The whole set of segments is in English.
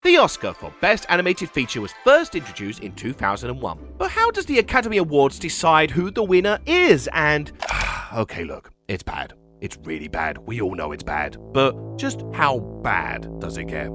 The Oscar for Best Animated Feature was first introduced in 2001. But how does the Academy Awards decide who the winner is? And okay, look, it's bad. It's really bad. We all know it's bad. But just how bad does it get?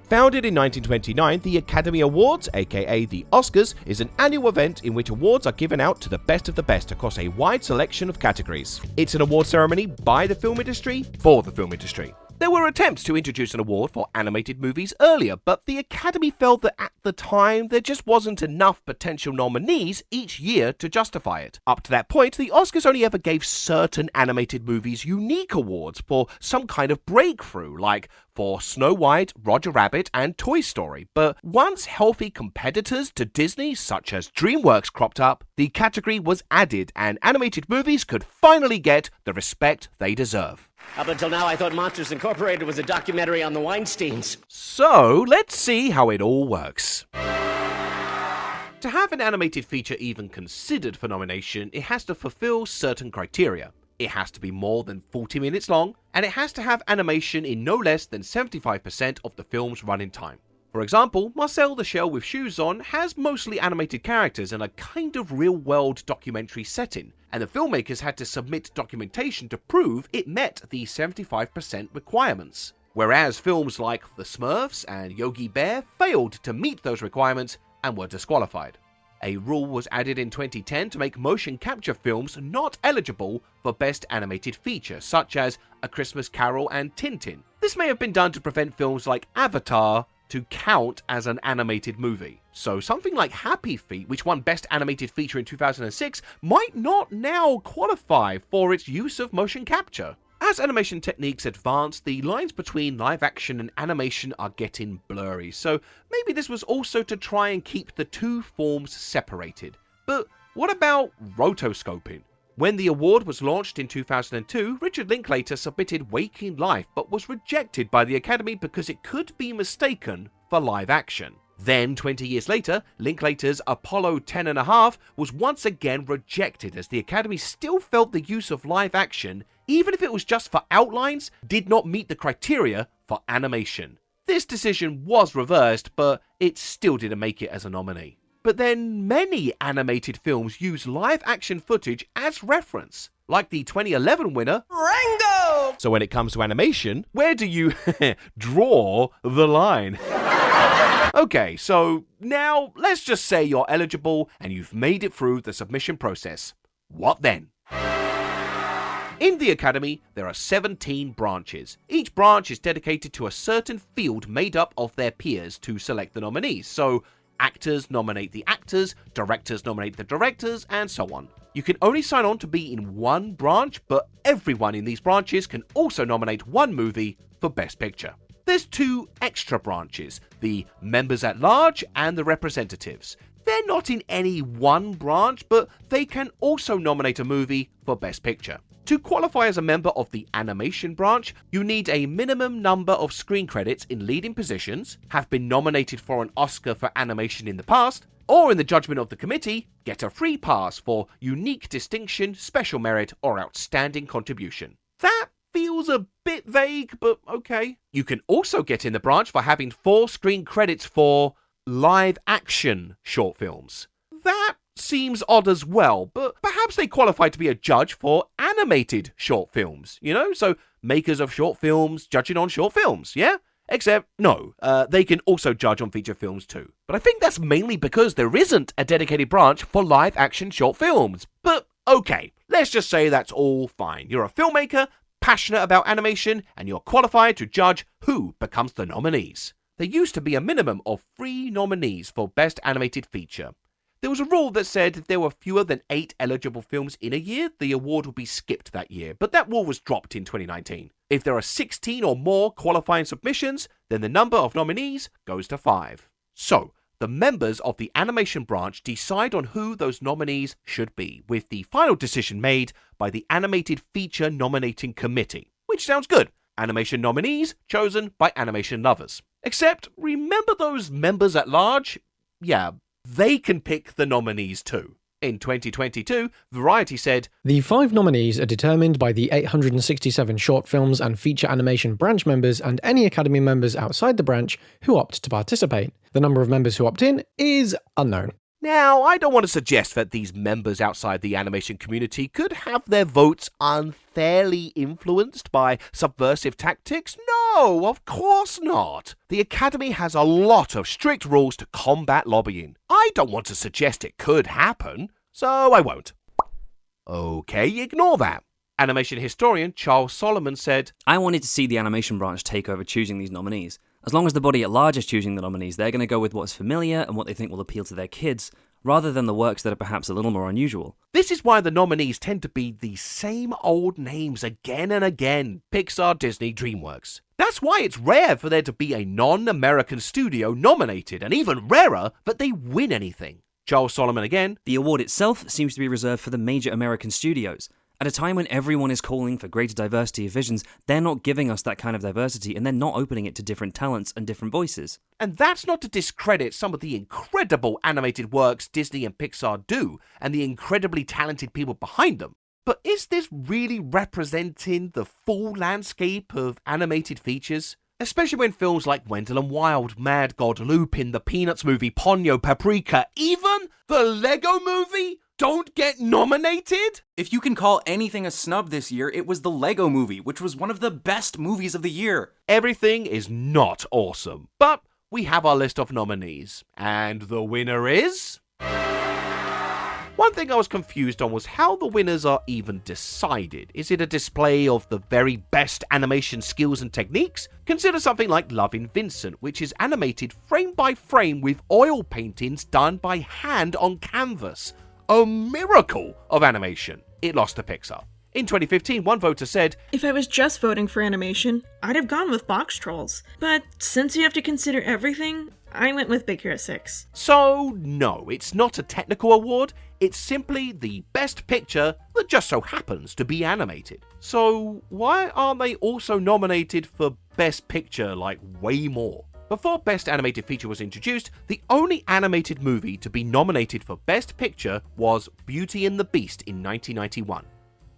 Founded in 1929, the Academy Awards, aka the Oscars, is an annual event in which awards are given out to the best of the best across a wide selection of categories. It's an award ceremony by the film industry for the film industry. There were attempts to introduce an award for animated movies earlier, but the Academy felt that at the time there just wasn't enough potential nominees each year to justify it. Up to that point, the Oscars only ever gave certain animated movies unique awards for some kind of breakthrough, like for Snow White, Roger Rabbit, and Toy Story. But once healthy competitors to Disney, such as DreamWorks, cropped up, the category was added and animated movies could finally get the respect they deserve. Up until now, I thought Monsters Incorporated was a documentary on the Weinsteins. So, let's see how it all works. To have an animated feature even considered for nomination, it has to fulfill certain criteria. It has to be more than 40 minutes long, and it has to have animation in no less than 75% of the film's running time. For example, Marcel the Shell with Shoes On has mostly animated characters in a kind of real-world documentary setting, and the filmmakers had to submit documentation to prove it met the 75% requirements. Whereas films like The Smurfs and Yogi Bear failed to meet those requirements and were disqualified. A rule was added in 2010 to make motion capture films not eligible for Best Animated Feature, such as A Christmas Carol and Tintin. This may have been done to prevent films like Avatar to count as an animated movie. So something like Happy Feet, which won Best Animated Feature in 2006, might not now qualify for its use of motion capture. As animation techniques advance, the lines between live action and animation are getting blurry, so maybe this was also to try and keep the two forms separated. But what about rotoscoping? When the award was launched in 2002, Richard Linklater submitted Waking Life but was rejected by the Academy because it could be mistaken for live action. Then, 20 years later, Linklater's Apollo 10.5 was once again rejected as the Academy still felt the use of live action, even if it was just for outlines, did not meet the criteria for animation. This decision was reversed, but it still didn't make it as a nominee. But then many animated films use live action footage as reference, like the 2011 winner, Rango! So when it comes to animation, where do you draw the line? Okay, so now let's just say you're eligible and you've made it through the submission process. What then? In the Academy, there are 17 branches. Each branch is dedicated to a certain field made up of their peers to select the nominees. So actors nominate the actors, directors nominate the directors, and so on. You can only sign on to be in one branch, but everyone in these branches can also nominate one movie for Best Picture. There's two extra branches, the members at large and the representatives. They're not in any one branch, but they can also nominate a movie for Best Picture. To qualify as a member of the animation branch, you need a minimum number of screen credits in leading positions, have been nominated for an Oscar for animation in the past, or in the judgment of the committee, get a free pass for unique distinction, special merit, or outstanding contribution. That feels a bit vague, but okay. You can also get in the branch for having 4 screen credits for live action short films. That seems odd as well, but perhaps they qualify to be a judge for animated short films, so makers of short films judging on short films, yeah? Except, no, they can also judge on feature films too. But I think that's mainly because there isn't a dedicated branch for live action short films. But okay, let's just say that's all fine. You're a filmmaker, passionate about animation, and you're qualified to judge who becomes the nominees. There used to be a minimum of 3 nominees for Best Animated Feature. There was a rule that said if there were fewer than 8 eligible films in a year, the award would be skipped that year, but that rule was dropped in 2019. If there are 16 or more qualifying submissions, then the number of nominees goes to 5. So, the members of the animation branch decide on who those nominees should be, with the final decision made by the Animated Feature Nominating Committee. Which sounds good. Animation nominees chosen by animation lovers. Except, remember those members at large? Yeah, they can pick the nominees too. In 2022, Variety said, "The 5 nominees are determined by the 867 short films and feature animation branch members and any Academy members outside the branch who opt to participate. The number of members who opt in is unknown." Now, I don't want to suggest that these members outside the animation community could have their votes unfairly influenced by subversive tactics. No, of course not. The Academy has a lot of strict rules to combat lobbying. I don't want to suggest it could happen, so I won't. Okay, ignore that. Animation historian Charles Solomon said, "I wanted to see the animation branch take over choosing these nominees. As long as the body at large is choosing the nominees, they're going to go with what's familiar and what they think will appeal to their kids, rather than the works that are perhaps a little more unusual." This is why the nominees tend to be the same old names again and again: Pixar, Disney, DreamWorks. That's why it's rare for there to be a non-American studio nominated, and even rarer that they win anything. Charles Solomon again, "The award itself seems to be reserved for the major American studios. At a time when everyone is calling for greater diversity of visions, they're not giving us that kind of diversity, and they're not opening it to different talents and different voices." And that's not to discredit some of the incredible animated works Disney and Pixar do, and the incredibly talented people behind them. But is this really representing the full landscape of animated features? Especially when films like Wendell and Wild, Mad God, Lupin, the Peanuts movie, Ponyo, Paprika, even the Lego movie don't get nominated? If you can call anything a snub this year, it was the Lego movie, which was one of the best movies of the year. Everything is not awesome, but we have our list of nominees, and the winner is... One thing I was confused on was how the winners are even decided. Is it a display of the very best animation skills and techniques? Consider something like Lovin' Vincent, which is animated frame by frame with oil paintings done by hand on canvas. A miracle of animation. It lost to Pixar. In 2015, one voter said, "If I was just voting for animation, I'd have gone with Box Trolls. But since you have to consider everything, I went with Big Hero 6. So, no, it's not a technical award, it's simply the best picture that just so happens to be animated. So, why aren't they also nominated for Best Picture, like, way more? Before Best Animated Feature was introduced, the only animated movie to be nominated for Best Picture was Beauty and the Beast in 1991.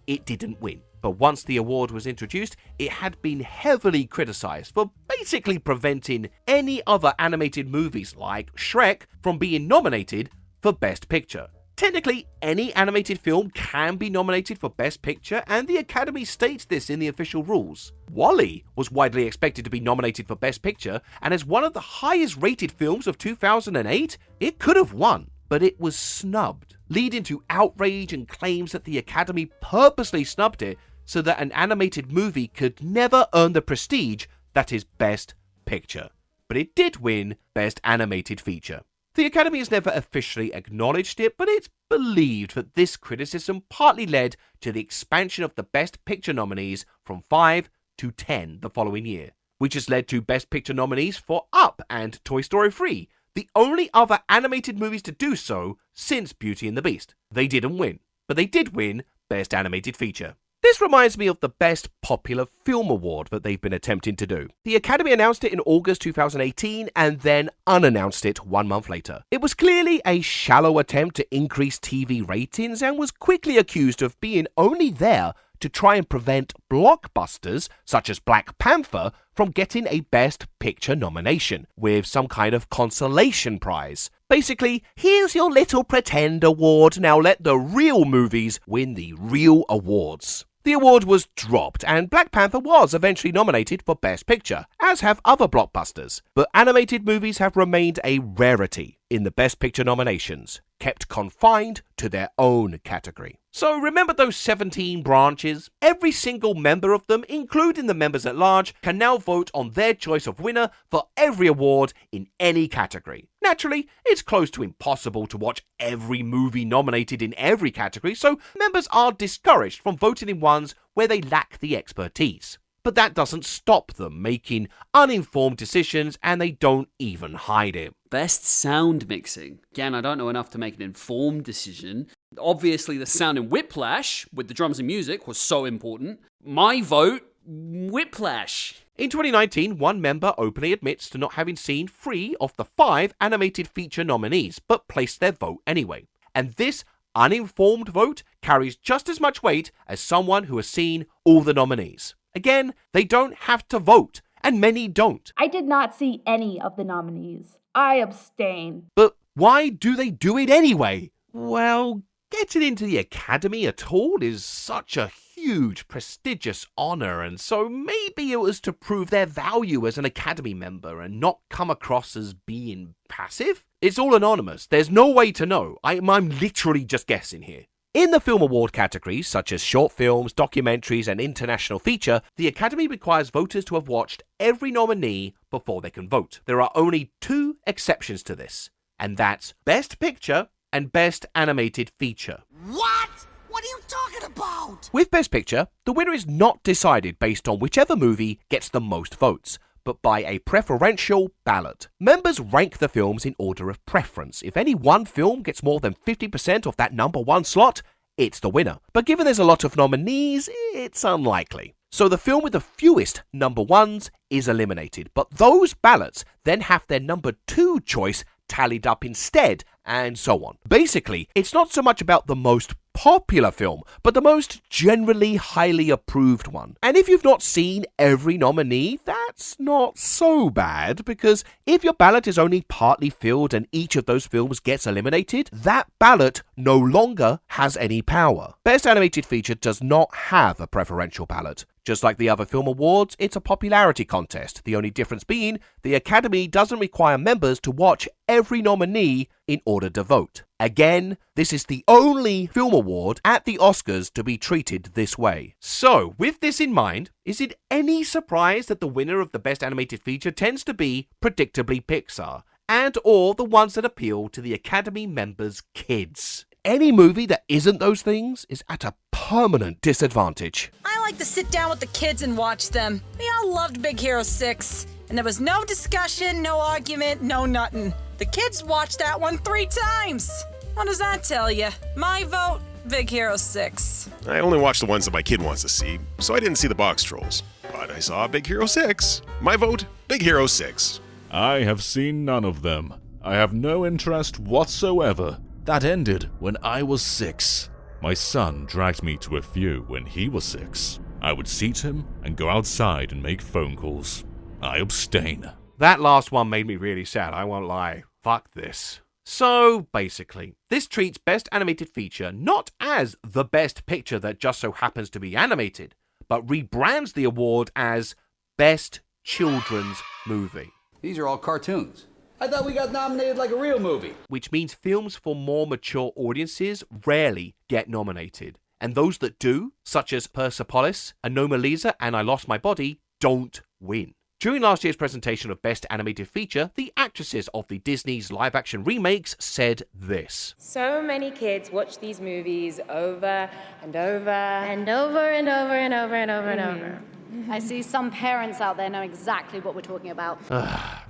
It didn't win, but once the award was introduced, it had been heavily criticized for basically preventing any other animated movies like Shrek from being nominated for Best Picture. Technically, any animated film can be nominated for Best Picture, and the Academy states this in the official rules. WALL-E was widely expected to be nominated for Best Picture, and as one of the highest rated films of 2008, it could have won, but it was snubbed, leading to outrage and claims that the Academy purposely snubbed it so that an animated movie could never earn the prestige that is Best Picture. But it did win Best Animated Feature. The Academy has never officially acknowledged it, but it's believed that this criticism partly led to the expansion of the Best Picture nominees from 5 to 10 the following year, which has led to Best Picture nominees for Up and Toy Story 3, the only other animated movies to do so since Beauty and the Beast. They didn't win, but they did win Best Animated Feature. This reminds me of the Best Popular Film Award that they've been attempting to do. The Academy announced it in August 2018 and then unannounced it 1 month later. It was clearly a shallow attempt to increase TV ratings and was quickly accused of being only there to try and prevent blockbusters such as Black Panther from getting a Best Picture nomination, with some kind of consolation prize. Basically, here's your little pretend award, now let the real movies win the real awards. The award was dropped, and Black Panther was eventually nominated for Best Picture, as have other blockbusters. But animated movies have remained a rarity in the Best Picture nominations, kept confined to their own category. So remember those 17 branches? Every single member of them, including the members at large, can now vote on their choice of winner for every award in any category. Naturally, it's close to impossible to watch every movie nominated in every category, so members are discouraged from voting in ones where they lack the expertise. But that doesn't stop them making uninformed decisions, and they don't even hide it. Best sound mixing. Again, I don't know enough to make an informed decision. Obviously, the sound in Whiplash, with the drums and music, was so important. My vote, Whiplash. In 2019, one member openly admits to not having seen 3 of the 5 animated feature nominees, but placed their vote anyway. And this uninformed vote carries just as much weight as someone who has seen all the nominees. Again, they don't have to vote, and many don't. I did not see any of the nominees. I abstain. But why do they do it anyway? Well, getting into the Academy at all is such a huge, prestigious honor, and so maybe it was to prove their value as an Academy member and not come across as being passive? It's all anonymous. There's no way to know. I'm literally just guessing here. In the film award categories, such as short films, documentaries, and international feature, the Academy requires voters to have watched every nominee before they can vote. There are only 2 exceptions to this, and that's Best Picture and Best Animated Feature. What? What are you talking about? With Best Picture, the winner is not decided based on whichever movie gets the most votes, but by a preferential ballot. Members rank the films in order of preference. If any one film gets more than 50% of that number 1 slot, it's the winner. But given there's a lot of nominees, it's unlikely. So the film with the fewest number 1s is eliminated, but those ballots then have their number 2 choice tallied up instead, and so on. Basically, it's not so much about the most popular film, but the most generally highly approved one. And if you've not seen every nominee, that's not so bad, because if your ballot is only partly filled and each of those films gets eliminated, that ballot no longer has any power. Best Animated Feature does not have a preferential ballot. Just like the other film awards, it's a popularity contest, the only difference being the Academy doesn't require members to watch every nominee in order to vote. Again, this is the only film award at the Oscars to be treated this way. So, with this in mind, is it any surprise that the winner of the Best Animated Feature tends to be, predictably, Pixar, and or the ones that appeal to the Academy members' kids? Any movie that isn't those things is at a permanent disadvantage. I like to sit down with the kids and watch them. We all loved Big Hero 6, and there was no discussion, no argument, no nothing. The kids watched that one 3 times. What does that tell you? My vote, Big Hero 6. I only watched the ones that my kid wants to see, so I didn't see the box trolls. But I saw Big Hero 6. My vote, Big Hero 6. I have seen none of them. I have no interest whatsoever. That ended when I was 6. My son dragged me to a few when he was 6. I would seat him and go outside and make phone calls. I abstain. That last one made me really sad, I won't lie. Fuck this. So, basically, this treats Best Animated Feature not as the best picture that just so happens to be animated, but rebrands the award as Best Children's Movie. These are all cartoons. I thought we got nominated like a real movie. Which means films for more mature audiences rarely get nominated. And those that do, such as Persepolis, Anomalisa, and I Lost My Body, don't win. During last year's presentation of Best Animated Feature, the actresses of the Disney's live-action remakes said this. So many kids watch these movies over and over and over and over and over and over and over. I see some parents out there know exactly what we're talking about.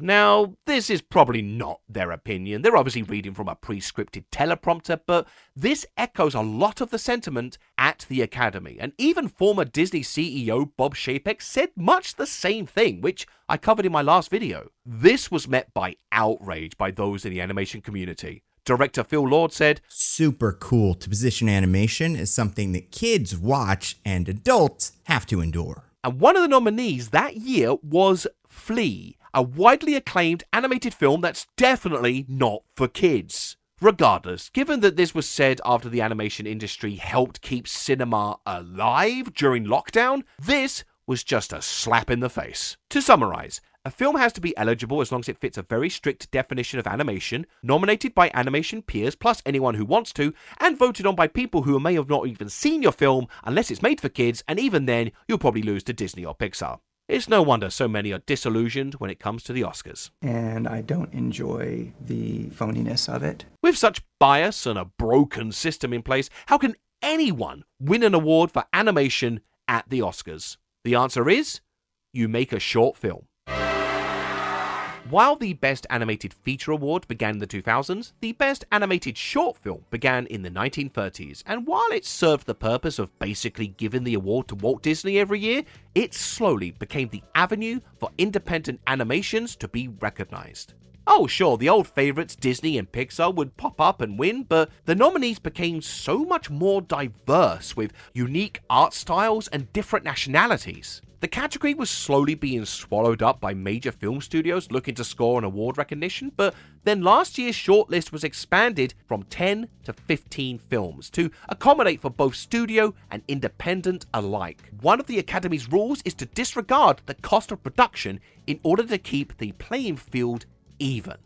Now, this is probably not their opinion. They're obviously reading from a pre-scripted teleprompter, but this echoes a lot of the sentiment at the Academy. And even former Disney CEO Bob Chapek said much the same thing, which I covered in my last video. This was met by outrage by those in the animation community. Director Phil Lord said, "Super cool to position animation as something that kids watch and adults have to endure." And one of the nominees that year was Flea, a widely acclaimed animated film that's definitely not for kids. Regardless, given that this was said after the animation industry helped keep cinema alive during lockdown, this was just a slap in the face. To summarize, a film has to be eligible as long as it fits a very strict definition of animation, nominated by animation peers plus anyone who wants to, and voted on by people who may have not even seen your film unless it's made for kids, and even then, you'll probably lose to Disney or Pixar. It's no wonder so many are disillusioned when it comes to the Oscars. And I don't enjoy the phoniness of it. With such bias and a broken system in place, how can anyone win an award for animation at the Oscars? The answer is, you make a short film. While the Best Animated Feature Award began in the 2000s, the Best Animated Short Film began in the 1930s, and while it served the purpose of basically giving the award to Walt Disney every year, it slowly became the avenue for independent animations to be recognized. Oh sure, the old favourites Disney and Pixar would pop up and win, but the nominees became so much more diverse with unique art styles and different nationalities. The category was slowly being swallowed up by major film studios looking to score an award recognition, but then last year's shortlist was expanded from 10 to 15 films to accommodate for both studio and independent alike. One of the Academy's rules is to disregard the cost of production in order to keep the playing field even.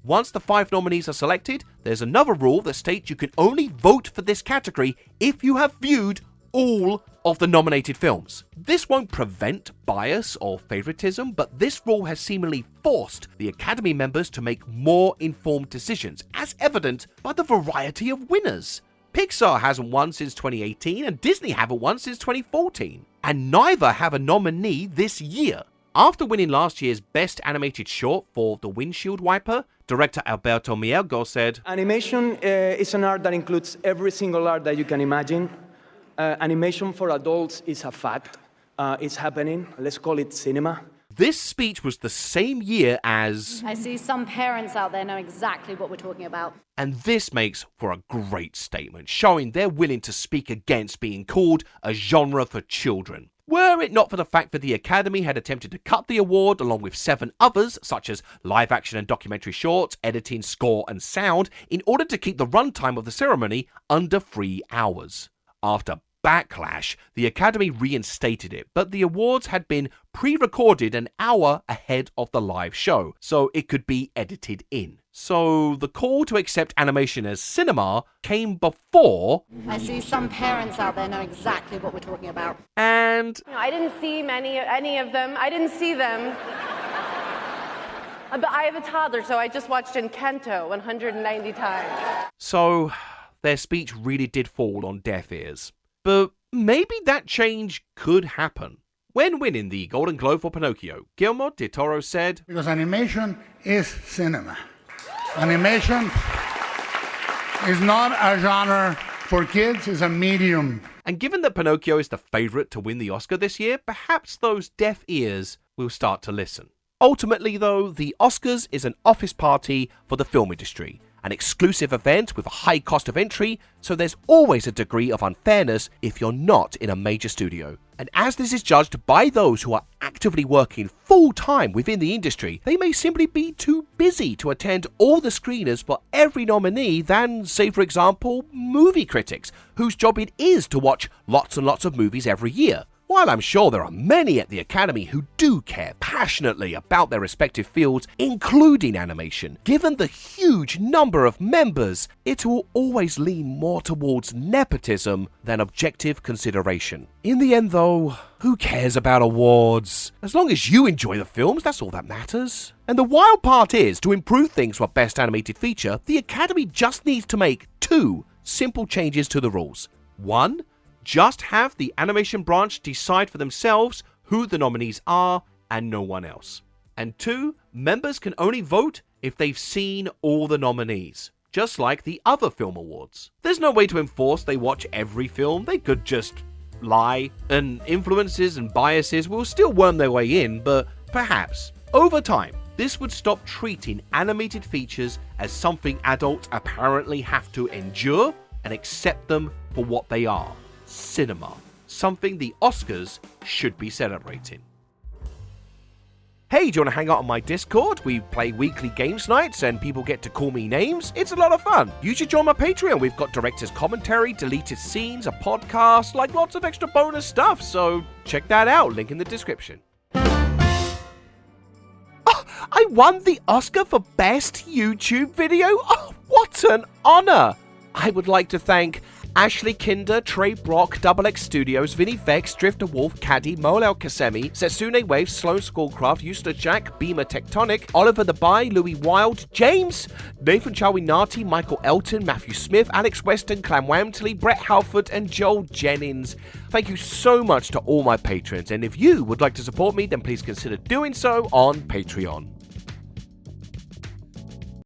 Once the 5 nominees are selected, there's another rule that states you can only vote for this category if you have viewed all of the nominated films. This won't prevent bias or favoritism, but this rule has seemingly forced the Academy members to make more informed decisions, as evident by the variety of winners. Pixar hasn't won since 2018, and Disney haven't won since 2014, and neither have a nominee this year. After winning last year's Best Animated Short for The Windshield Wiper, director Alberto Mielgo said, "Animation is an art that includes every single art that you can imagine. Animation for adults is a fact. It's happening. Let's call it cinema." This speech was the same year as... I see some parents out there know exactly what we're talking about. And this makes for a great statement, showing they're willing to speak against being called a genre for children. Were it not for the fact that the Academy had attempted to cut the award along with 7 others, such as live action and documentary shorts, editing, score and sound, in order to keep the runtime of the ceremony under 3 hours. After backlash, the Academy reinstated it, but the awards had been pre-recorded an hour ahead of the live show, so it could be edited in. So the call to accept animation as cinema came before... I see some parents out there know exactly what we're talking about. And... I didn't see any of them. I didn't see them. But I have a toddler, so I just watched Encanto 190 times. So their speech really did fall on deaf ears. But maybe that change could happen. When winning the Golden Globe for Pinocchio, Guillermo del Toro said, "Because animation is cinema. Animation is not a genre for kids, it's a medium." And given that Pinocchio is the favourite to win the Oscar this year, perhaps those deaf ears will start to listen. Ultimately though, the Oscars is an office party for the film industry, an exclusive event with a high cost of entry, so there's always a degree of unfairness if you're not in a major studio. And as this is judged by those who are actively working full-time within the industry, they may simply be too busy to attend all the screeners for every nominee than, say for example, movie critics, whose job it is to watch lots and lots of movies every year. While I'm sure there are many at the Academy who do care passionately about their respective fields, including animation, given the huge number of members, it will always lean more towards nepotism than objective consideration. In the end though, who cares about awards? As long as you enjoy the films, that's all that matters. And the wild part is, to improve things for Best Animated Feature, the Academy just needs to make 2 simple changes to the rules. 1, just have the animation branch decide for themselves who the nominees are and no one else. And 2, members can only vote if they've seen all the nominees, just like the other film awards. There's no way to enforce they watch every film, they could just lie, and influences and biases will still worm their way in, but perhaps, over time, this would stop treating animated features as something adults apparently have to endure and accept them for what they are. Cinema, something the Oscars should be celebrating. Hey, do you want to hang out on my Discord? We play weekly games nights and people get to call me names. It's a lot of fun. You should join my Patreon. We've got director's commentary, deleted scenes, a podcast, like lots of extra bonus stuff. So check that out. Link in the description. Oh, I won the Oscar for Best YouTube Video? Oh, what an honor! I would like to thank Ashley Kinder, Trey Brock, Double X Studios, Vinny Vex, Drifter Wolf, Caddy, Molel Kasemi, Setsune Wave, Sloan Schoolcraft, Eusta Jack, Beamer Tectonic, Oliver the Bye, Louis Wild, James, Nathan Chawinati, Michael Elton, Matthew Smith, Alex Weston, Clam Wamtley, Brett Halford, and Joel Jennings. Thank you so much to all my patrons, and if you would like to support me, then please consider doing so on Patreon.